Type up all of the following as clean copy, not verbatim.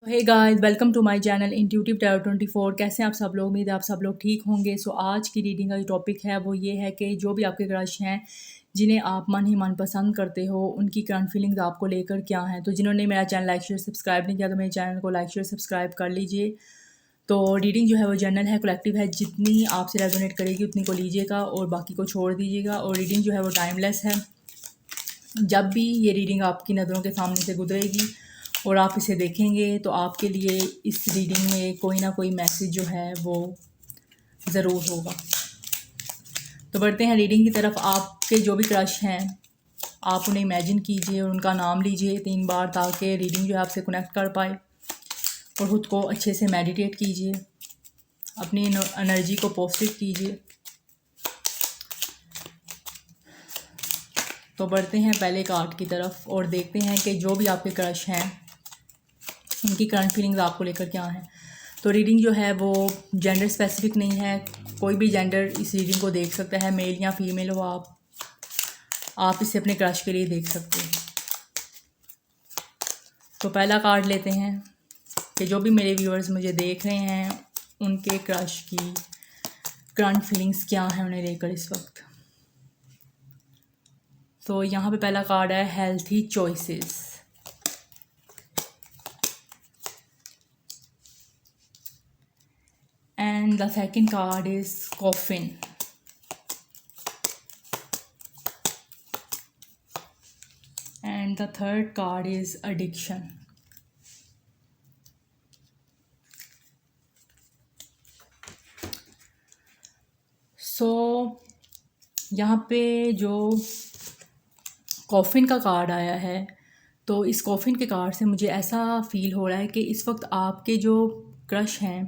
Hey guys, welcome to my channel intuitive tarot 24। कैसे हैं आप सब लोग? उम्मीद है आप सब लोग ठीक होंगे। आज की रीडिंग का जो टॉपिक है वो ये है कि जो भी आपके क्रश हैं, जिन्हें आप मन ही मन पसंद करते हो, उनकी करंट फीलिंग्स आपको लेकर क्या हैं। तो जिन्होंने मेरा चैनल लाइक शेयर सब्सक्राइब नहीं किया तो मेरे चैनल को लाइक शेयर सब्सक्राइब कर लीजिए। तो रीडिंग जो है वो जनरल है, कलेक्टिव है, जितनी आपसे रेजोनेट करेगी उतनी को लीजिएगा और बाकी को छोड़ दीजिएगा। और रीडिंग जो है वो टाइमलेस है। जब भी ये रीडिंग आपकी नज़रों के सामने से गुजरेगी और आप इसे देखेंगे तो आपके लिए इस रीडिंग में कोई ना कोई मैसेज जो है वो ज़रूर होगा। तो बढ़ते हैं रीडिंग की तरफ। आपके जो भी क्रश हैं, आप उन्हें इमेजिन कीजिए और उनका नाम लीजिए 3 बार, ताकि रीडिंग जो है आपसे कनेक्ट कर पाए। और ख़ुद को अच्छे से मेडिटेट कीजिए, अपनी एनर्जी को पॉजिटिव कीजिए। तो बढ़ते हैं पहले कार्ड की तरफ और देखते हैं कि जो भी आपके क्रश हैं उनकी करंट फीलिंग्स आपको लेकर क्या हैं। तो रीडिंग जो है वो जेंडर स्पेसिफिक नहीं है, कोई भी जेंडर इस रीडिंग को देख सकता है, मेल या फीमेल हो आप इसे अपने क्रश के लिए देख सकते हैं। तो पहला कार्ड लेते हैं कि जो भी मेरे व्यूअर्स मुझे देख रहे हैं उनके क्रश की करंट फीलिंग्स क्या हैं उन्हें लेकर इस वक्त। तो यहाँ पे पहला कार्ड है healthy choices, and the second card is coffin, and the third card is addiction. So यहाँ पे जो कॉफिन का कार्ड आया है, तो इस कॉफिन के कार्ड से मुझे ऐसा फील हो रहा है कि इस वक्त आपके जो क्रश हैं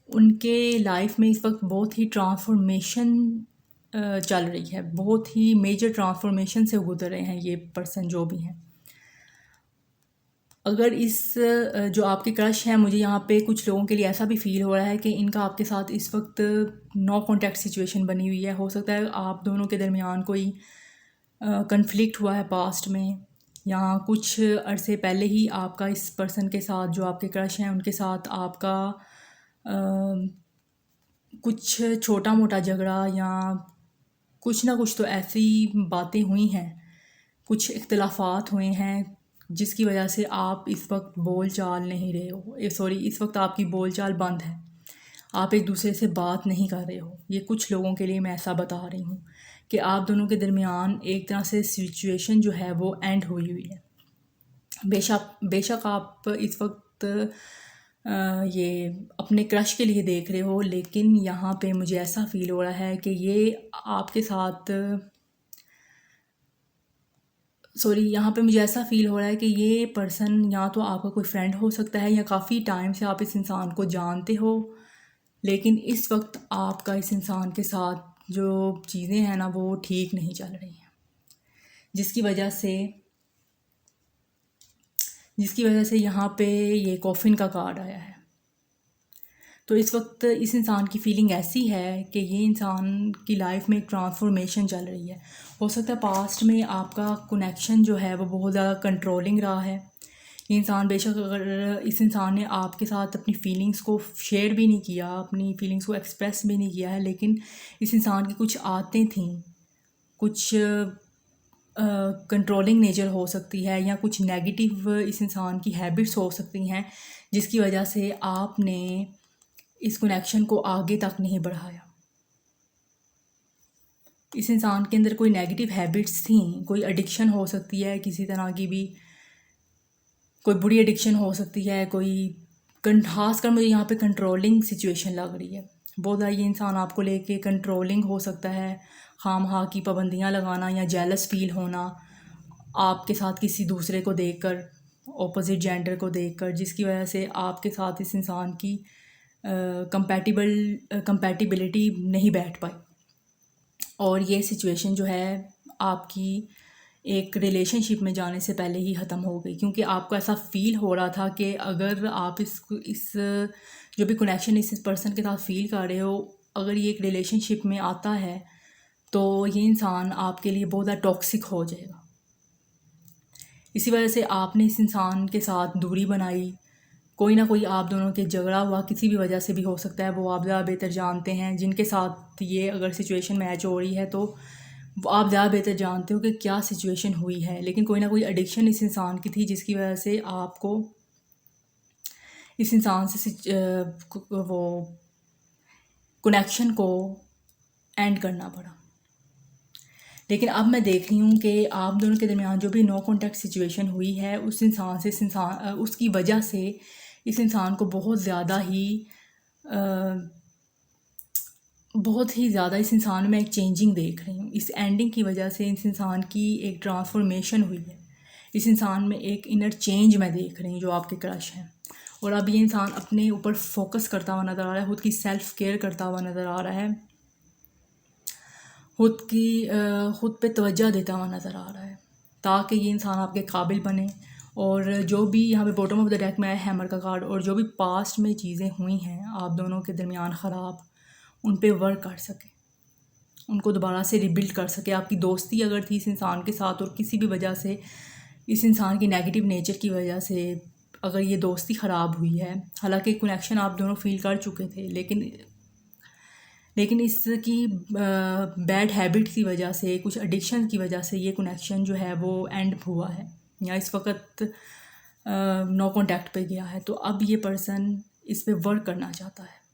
उनके लाइफ में इस वक्त बहुत ही ट्रांसफॉर्मेशन चल रही है, बहुत ही मेजर ट्रांसफॉर्मेशन से गुजर रहे हैं ये पर्सन जो भी हैं। अगर इस जो आपके क्रश हैं, मुझे यहाँ पे कुछ लोगों के लिए ऐसा भी फील हो रहा है कि इनका आपके साथ इस वक्त नो कॉन्टैक्ट सिचुएशन बनी हुई है। हो सकता है आप दोनों के दरमियान कोई कन्फ्लिक्ट हुआ है पास्ट में, या कुछ अरसे पहले ही आपका इस पर्सन के साथ, जो आपके क्रश हैं उनके साथ आपका कुछ छोटा मोटा झगड़ा या कुछ ना कुछ तो ऐसी बातें हुई हैं, कुछ इख्तलाफात हुए हैं जिसकी वजह से आप इस वक्त बोल चाल नहीं रहे हो। इस वक्त आपकी बोल चाल बंद है, आप एक दूसरे से बात नहीं कर रहे हो। ये कुछ लोगों के लिए मैं ऐसा बता रही हूँ कि आप दोनों के दरमियान एक तरह से सिचुएशन जो है वो एंड हुई हुई है। बेशक आप इस वक्त ये अपने क्रश के लिए देख रहे हो, लेकिन यहाँ पे मुझे ऐसा फील हो रहा है कि ये आपके साथ यहाँ पे मुझे ऐसा फील हो रहा है कि ये पर्सन या तो आपका कोई फ्रेंड हो सकता है, या काफ़ी टाइम से आप इस इंसान को जानते हो, लेकिन इस वक्त आपका इस इंसान के साथ जो चीज़ें हैं ना वो ठीक नहीं चल रही हैं, जिसकी वजह से यहाँ पे ये कॉफिन का कार्ड आया है। तो इस वक्त इस इंसान की फ़ीलिंग ऐसी है कि ये इंसान की लाइफ में एक ट्रांसफॉर्मेशन चल रही है। हो सकता है पास्ट में आपका कनेक्शन जो है वो बहुत ज़्यादा कंट्रोलिंग रहा है। ये इंसान बेशक, अगर इस इंसान ने आपके साथ अपनी फ़ीलिंग्स को शेयर भी नहीं किया, अपनी फ़ीलिंग्स को एक्सप्रेस भी नहीं किया है, लेकिन इस इंसान की कुछ आदतें थीं, कुछ कंट्रोलिंग नेचर हो सकती है, या कुछ नेगेटिव इस इंसान की हैबिट्स हो सकती हैं, जिसकी वजह से आपने इस कनेक्शन को आगे तक नहीं बढ़ाया। इस इंसान के अंदर कोई नेगेटिव हैबिट्स थी, कोई एडिक्शन हो सकती है किसी तरह की भी, कोई बुरी एडिक्शन हो सकती है, कोई खास कर मुझे यहाँ पे कंट्रोलिंग सिचुएशन लग रही है। बहुत ज़्यादा ये इंसान आपको लेके कंट्रोलिंग हो सकता है, खामखा की पाबंदियाँ लगाना या जेलस फील होना आपके साथ किसी दूसरे को देखकर, ऑपोजिट जेंडर को देखकर, जिसकी वजह से आपके साथ इस इंसान की कंपैटिबिलिटी नहीं बैठ पाई। और ये सिचुएशन जो है आपकी एक रिलेशनशिप में जाने से पहले ही ख़त्म हो गई, क्योंकि आपको ऐसा फील हो रहा था कि अगर आप इस जो भी कनेक्शन इस पर्सन के साथ फील कर रहे हो, अगर ये एक रिलेशनशिप में आता है तो ये इंसान आपके लिए बहुत ज़्यादा टॉक्सिक हो जाएगा। इसी वजह से आपने इस इंसान के साथ दूरी बनाई, कोई ना कोई आप दोनों के झगड़ा हुआ, किसी भी वजह से भी हो सकता है, वो आप ज़्यादा बेहतर जानते हैं। जिनके साथ ये अगर सिचुएशन मैच हो रही है तो आप ज़्यादा बेहतर जानते हो कि क्या सिचुएशन हुई है, लेकिन कोई ना कोई एडिक्शन इस इंसान की थी जिसकी वजह से आपको इस इंसान से वो कनेक्शन को एंड करना पड़ा। लेकिन अब मैं देख रही हूँ कि आप दोनों के दरमियान जो भी नो कॉन्टैक्ट सिचुएशन हुई है, उस इंसान से उसकी वजह से इस इंसान को बहुत ज़्यादा इस इंसान में एक चेंजिंग देख रही हूँ। इस एंडिंग की वजह से इस इंसान की एक ट्रांसफॉर्मेशन हुई है, इस इंसान में एक इनर चेंज मैं देख रही हूँ जो आपके क्रश हैं। और अब ये इंसान अपने ऊपर फोकस करता हुआ नज़र आ रहा है, खुद की सेल्फ केयर करता हुआ नज़र आ रहा है, खुद पे तवज्जो देता हुआ नज़र आ रहा है, ताकि ये इंसान आपके काबिल बने। और जो भी यहाँ पे बॉटम ऑफ द डेक में है हैमर का कार्ड, और जो भी पास्ट में चीज़ें हुई हैं आप दोनों के दरमियान ख़राब, उन पे वर्क कर सके, उनको दोबारा से रिबिल्ड कर सके। आपकी दोस्ती अगर थी इस इंसान के साथ और किसी भी वजह से इस इंसान की नेगेटिव नेचर की वजह से अगर ये दोस्ती ख़राब हुई है, हालांकि कनेक्शन आप दोनों फील कर चुके थे, लेकिन इसकी बैड हैबिट की वजह से, कुछ एडिक्शन की वजह से ये कनेक्शन जो है वो एंड हुआ है या इस वक्त नो कॉन्टैक्ट पे गया है। तो अब ये पर्सन इस पे वर्क करना चाहता है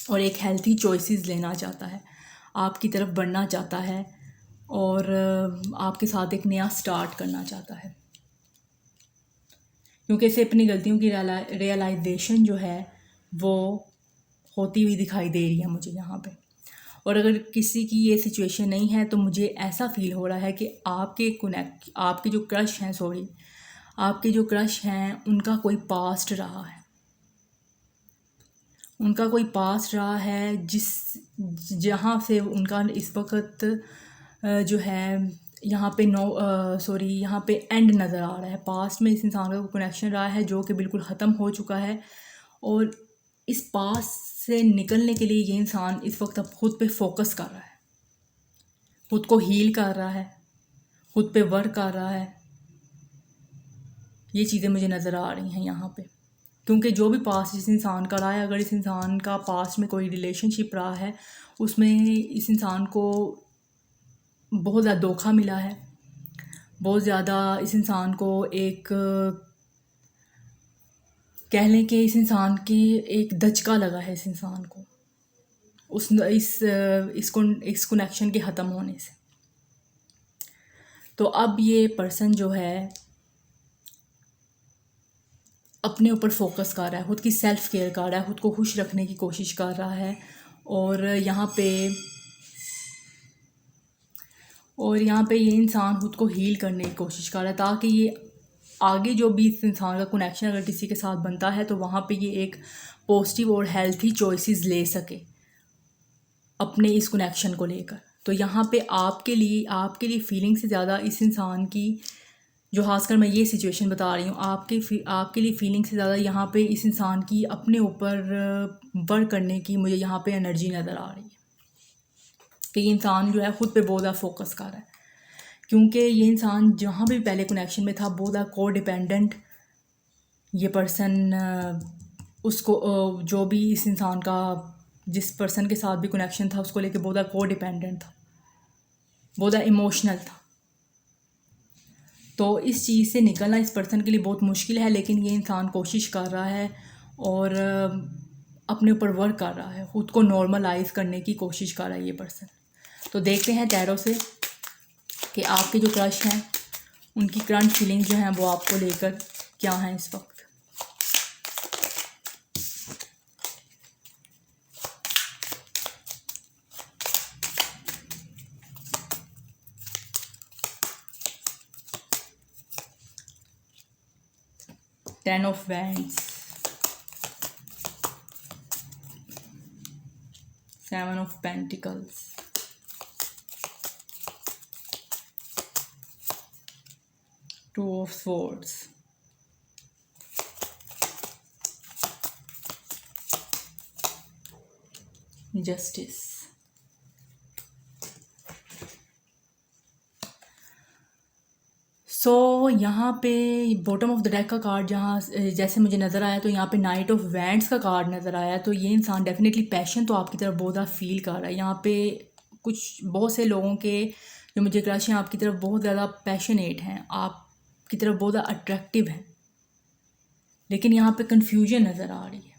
और एक हेल्थी चॉइसेस लेना चाहता है, आपकी तरफ बढ़ना चाहता है और आपके साथ एक नया स्टार्ट करना चाहता है, क्योंकि इसे अपनी गलतियों की रियलाइजेशन जो है वो होती हुई दिखाई दे रही है मुझे यहाँ पे। और अगर किसी की ये सिचुएशन नहीं है तो मुझे ऐसा फील हो रहा है कि आपके जो क्रश हैं उनका कोई पास्ट रहा है, उनका कोई पास्ट रहा है जहाँ से उनका इस वक्त जो है यहाँ पे एंड नज़र आ रहा है। पास्ट में इस इंसान का कनेक्शन रहा है जो कि बिल्कुल ख़त्म हो चुका है, और इस पास्ट से निकलने के लिए ये इंसान इस वक्त अब खुद पे फोकस कर रहा है, खुद को हील कर रहा है, खुद पे वर्क कर रहा है। ये चीज़ें मुझे नज़र आ रही हैं यहाँ पे, क्योंकि जो भी पास्ट इस इंसान का रहा है, अगर इस इंसान का पास्ट में कोई रिलेशनशिप रहा है उसमें इस इंसान को बहुत ज़्यादा धोखा मिला है, बहुत ज़्यादा इस इंसान को एक कह लें कि इस इंसान की एक दचका लगा है इस इंसान को इस कनेक्शन के ख़त्म होने से। तो अब ये पर्सन जो है अपने ऊपर फोकस कर रहा है, खुद की सेल्फ केयर कर रहा है, खुद को खुश रखने की कोशिश कर रहा है, और यहाँ पे ये इंसान खुद को हील करने की कोशिश कर रहा है, ताकि ये आगे जो भी इस इंसान का कनेक्शन अगर किसी के साथ बनता है तो वहाँ पे ये एक पॉजिटिव और हेल्थी चॉइसेस ले सके अपने इस कनेक्शन को लेकर। तो यहाँ पे आपके लिए फीलिंग से ज़्यादा इस इंसान की, जो खासकर मैं ये सिचुएशन बता रही हूँ, आपके लिए फीलिंग से ज़्यादा यहाँ पे इस इंसान की अपने ऊपर वर्क करने की मुझे यहाँ पे एनर्जी नज़र आ रही है कि ये इंसान जो है ख़ुद पे बहुत ज़्यादा फोकस कर रहा है, क्योंकि ये इंसान जहाँ भी पहले कनेक्शन में था बहुत ज़्यादा को डिपेंडेंट ये पर्सन उसको जो भी इस इंसान का जिस पर्सन के साथ भी कनेक्शन था उसको लेके बहुत ज़्यादा को डिपेंडेंट था, बहुत ज़्यादा इमोशनल था। तो इस चीज़ से निकलना इस पर्सन के लिए बहुत मुश्किल है, लेकिन ये इंसान कोशिश कर रहा है और अपने ऊपर वर्क कर रहा है, ख़ुद को नॉर्मलाइज करने की कोशिश कर रहा है ये पर्सन। तो देखते हैं टैरो से कि आपके जो क्रश हैं उनकी करंट फीलिंग जो हैं वो आपको लेकर क्या हैं इस वक्त। Ten of Wands, Seven of Pentacles, Two of Swords, Justice, यहाँ पे बॉटम ऑफ द डेक का कार्ड जहाँ जैसे मुझे नज़र आया, तो यहाँ पे नाइट ऑफ वैंड्स का कार्ड नज़र आया। तो ये इंसान डेफिनेटली पैशन तो आपकी तरफ बहुत ज़्यादा फील कर रहा है। यहाँ पे बहुत से लोगों के जो मुझे क्रश हैं आपकी तरफ बहुत ज़्यादा पैशनेट हैं, आपकी तरफ बहुत ज़्यादा अट्रैक्टिव हैं। लेकिन यहाँ पे कन्फ्यूजन नज़र आ रही है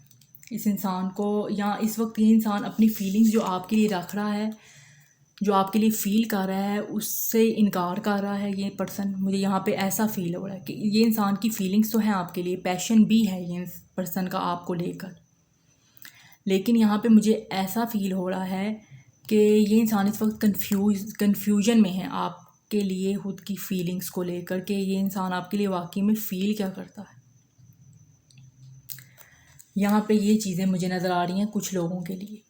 इस इंसान को। यहाँ इस वक्त ये इंसान अपनी फीलिंग्स जो आपके लिए रख रहा है, जो आपके लिए फ़ील कर रहा है, उससे इनकार कर रहा है ये पर्सन। मुझे यहाँ पे ऐसा फ़ील हो रहा है कि ये इंसान की फ़ीलिंग्स तो हैं आपके लिए, पैशन भी है ये पर्सन का आपको लेकर, लेकिन यहाँ पे मुझे ऐसा फ़ील हो रहा है कि ये इंसान इस वक्त कन्फ्यूजन में है आपके लिए खुद की फ़ीलिंग्स को लेकर, कि ये इंसान आपके लिए वाकई में फ़ील क्या करता है। यहाँ पे ये चीज़ें मुझे नज़र आ रही हैं कुछ लोगों के लिए।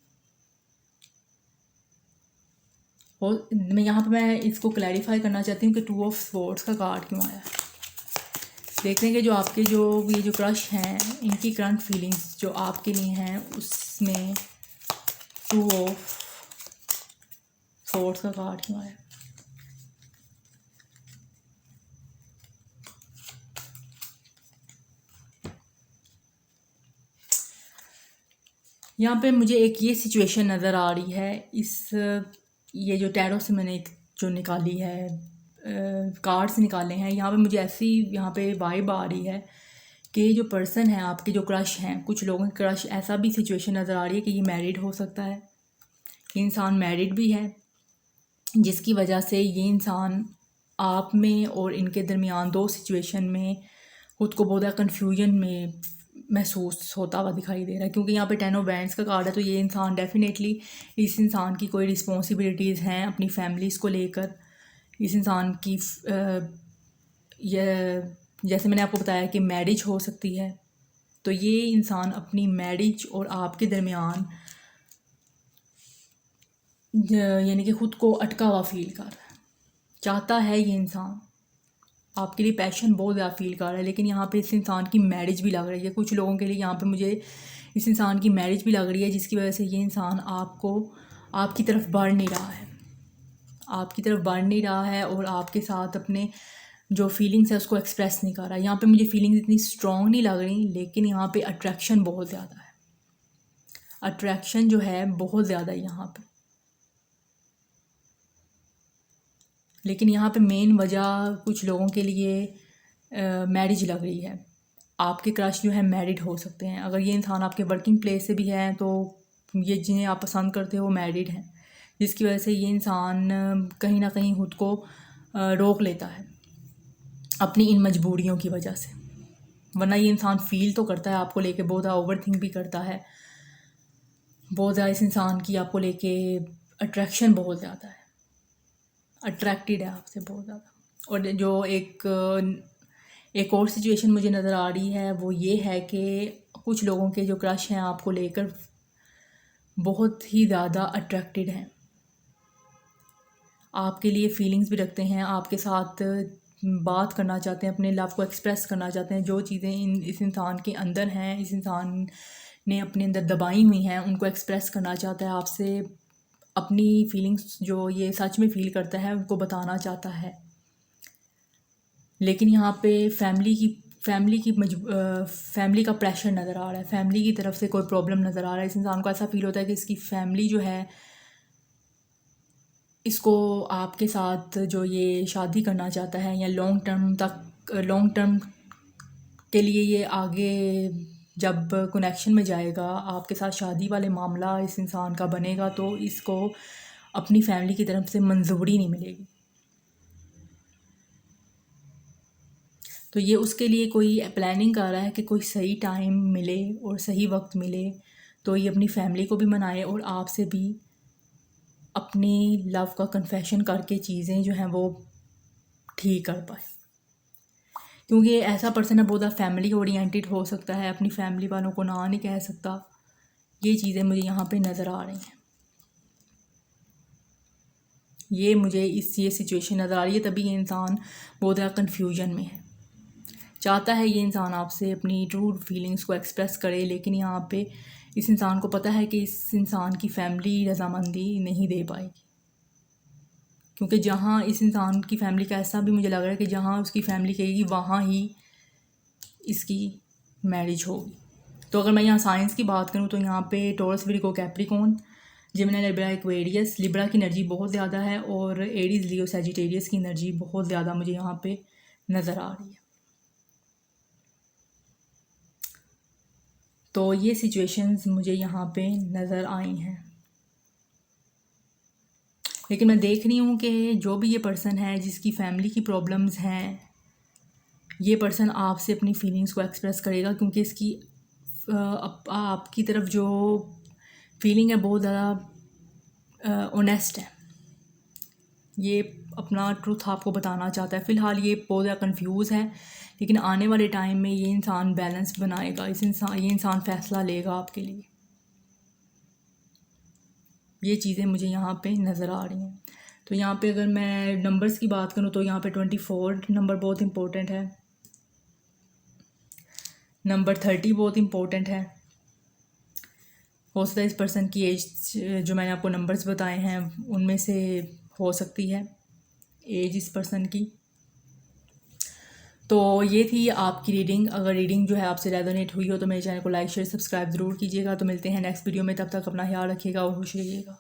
और मैं इसको क्लैरिफाई करना चाहती हूँ कि 2 ऑफ स्वॉर्ड्स का कार्ड क्यों आया है। देखते हैं कि जो आपके ये जो क्रश हैं, इनकी करंट फीलिंग्स जो आपके लिए हैं, उसमें 2 ऑफ स्वॉर्ड्स का कार्ड क्यों आया। यहाँ पे मुझे एक ये सिचुएशन नज़र आ रही है। ये जो टैरो से मैंने जो निकाली है, कार्ड्स निकाले हैं, यहाँ पे मुझे ऐसी यहाँ पे वाइब आ रही है कि जो पर्सन है आपके, जो क्रश हैं, कुछ लोगों के क्रश, ऐसा भी सिचुएशन नज़र आ रही है कि ये मैरिड हो सकता है, ये इंसान मैरिड भी है, जिसकी वजह से ये इंसान आप में और इनके दरमियान 2 सिचुएशन में खुद को बहुत ज़्यादा कन्फ्यूजन में महसूस होता हुआ दिखाई दे रहा है। क्योंकि यहाँ पे 10 ऑफ वैंड्स का कार्ड है, तो ये इंसान डेफिनेटली, इस इंसान की कोई रिस्पॉन्सिबिलिटीज़ हैं अपनी फैमिलीज़ को लेकर। इस इंसान की जैसे मैंने आपको बताया कि मैरिज हो सकती है, तो ये इंसान अपनी मैरिज और आपके दरमियान यानी कि ख़ुद को अटका हुआ फील कर रहा है। चाहता है ये इंसान आपके लिए पैशन बहुत ज़्यादा फील कर रहा है, लेकिन यहाँ पे इस इंसान की मैरिज भी लग रही है। कुछ लोगों के लिए यहाँ पे मुझे इस इंसान की मैरिज भी लग रही है, जिसकी वजह से ये इंसान आपकी तरफ बढ़ नहीं रहा है, और आपके साथ अपने जो फीलिंग्स है उसको एक्सप्रेस नहीं कर रहा है। यहाँ पे मुझे फीलिंग्स इतनी स्ट्रॉन्ग नहीं लग रही, लेकिन यहाँ पे अट्रैक्शन बहुत ज़्यादा है, अट्रैक्शन जो है बहुत ज़्यादा है यहाँ पे। लेकिन यहाँ पे मेन वजह कुछ लोगों के लिए मैरिज लग रही है। आपके क्रश जो है मैरिड हो सकते हैं। अगर ये इंसान आपके वर्किंग प्लेस से भी है, तो ये जिन्हें आप पसंद करते हो मैरिड हैं, जिसकी वजह से ये इंसान कहीं ना कहीं खुद को रोक लेता है अपनी इन मजबूरियों की वजह से। वरना ये इंसान फील तो करता है आपको लेके, बहुत ज़्यादा ओवर थिंक भी करता है, बहुत ज़्यादा इस इंसान की आपको लेके अट्रैक्शन बहुत ज़्यादा है, अट्रैक्टेड है आपसे बहुत ज़्यादा। और जो एक और सिचुएशन मुझे नज़र आ रही है वो ये है कि कुछ लोगों के जो क्रश हैं आपको लेकर बहुत ही ज़्यादा अट्रैक्टेड हैं, आपके लिए फीलिंग्स भी रखते हैं, आपके साथ बात करना चाहते हैं, अपने लव को एक्सप्रेस करना चाहते हैं। जो चीज़ें इस इंसान के अंदर हैं, इस इंसान ने अपने अंदर दबाई हुई हैं, उनको एक्सप्रेस करना चाहता है आपसे। अपनी फीलिंग्स जो ये सच में फ़ील करता है उनको बताना चाहता है। लेकिन यहाँ पे फैमिली का प्रेशर नज़र आ रहा है, फैमिली की तरफ से कोई प्रॉब्लम नज़र आ रहा है। इस इंसान को ऐसा फील होता है कि इसकी फैमिली जो है इसको आपके साथ जो ये शादी करना चाहता है, या लॉन्ग टर्म के लिए ये आगे जब कनेक्शन में जाएगा, आपके साथ शादी वाले मामला इस इंसान का बनेगा, तो इसको अपनी फैमिली की तरफ से मंजूरी नहीं मिलेगी। तो ये उसके लिए कोई प्लानिंग कर रहा है कि कोई सही टाइम मिले और सही वक्त मिले, तो ये अपनी फैमिली को भी मनाए और आपसे भी अपनी लव का कन्फेशन करके चीज़ें जो हैं वो ठीक कर पाए। क्योंकि ऐसा पर्सन है बहुत ज़्यादा फैमिली ओरिएंटेड हो सकता है, अपनी फैमिली वालों को ना नहीं कह सकता। ये चीज़ें मुझे यहाँ पे नज़र आ रही हैं, ये सिचुएशन नज़र आ रही है। तभी ये इंसान बहुत ज़्यादा कन्फ्यूजन में है, चाहता है ये इंसान आपसे अपनी ट्रू फीलिंग्स को एक्सप्रेस करे, लेकिन यहाँ पे इस इंसान को पता है कि इस इंसान की फैमिली रजामंदी नहीं दे पाएगी, क्योंकि जहाँ इस इंसान की फैमिली का ऐसा भी मुझे लग रहा है कि जहाँ उसकी फैमिली कहेगी वहाँ ही इसकी मैरिज होगी। तो अगर मैं यहाँ साइंस की बात करूँ तो यहाँ पे taurus, Virgo, Capricorn, Gemini, Libra, Aquarius. Libra की एनर्जी बहुत ज़्यादा है और एरीज, लियो, सैजिटेरियस की एनर्जी बहुत ज़्यादा मुझे यहाँ पे नज़र आ रही है। तो ये सिचुएशंस मुझे यहाँ पे नज़र आई हैं। लेकिन मैं देख रही हूँ कि जो भी ये पर्सन है जिसकी फैमिली की प्रॉब्लम्स हैं, ये पर्सन आपसे अपनी फीलिंग्स को एक्सप्रेस करेगा, क्योंकि इसकी आपकी तरफ जो फीलिंग है बहुत ज़्यादा ऑनेस्ट है। ये अपना ट्रुथ आपको बताना चाहता है। फ़िलहाल ये बहुत ज़्यादा कंफ्यूज है, लेकिन आने वाले टाइम में ये इंसान बैलेंस बनाएगा। ये इंसान फ़ैसला लेगा आपके लिए। ये चीज़ें मुझे यहाँ पे नज़र आ रही हैं। तो यहाँ पे अगर मैं नंबर्स की बात करूँ तो यहाँ पे 24 नंबर बहुत इम्पोर्टेंट है, नंबर 30 बहुत इम्पोर्टेंट है। हो सकता है इस पर्सन की एज, जो मैंने आपको नंबर्स बताए हैं उनमें से हो सकती है एज इस पर्सन की। तो ये थी आपकी रीडिंग। अगर रीडिंग जो है आपसे रेजोनेट हुई हो तो मेरे चैनल को लाइक, शेयर, सब्सक्राइब ज़रूर कीजिएगा। तो मिलते हैं नेक्स्ट वीडियो में, तब तक अपना ख्याल रखिएगा और खुश रहिएगा।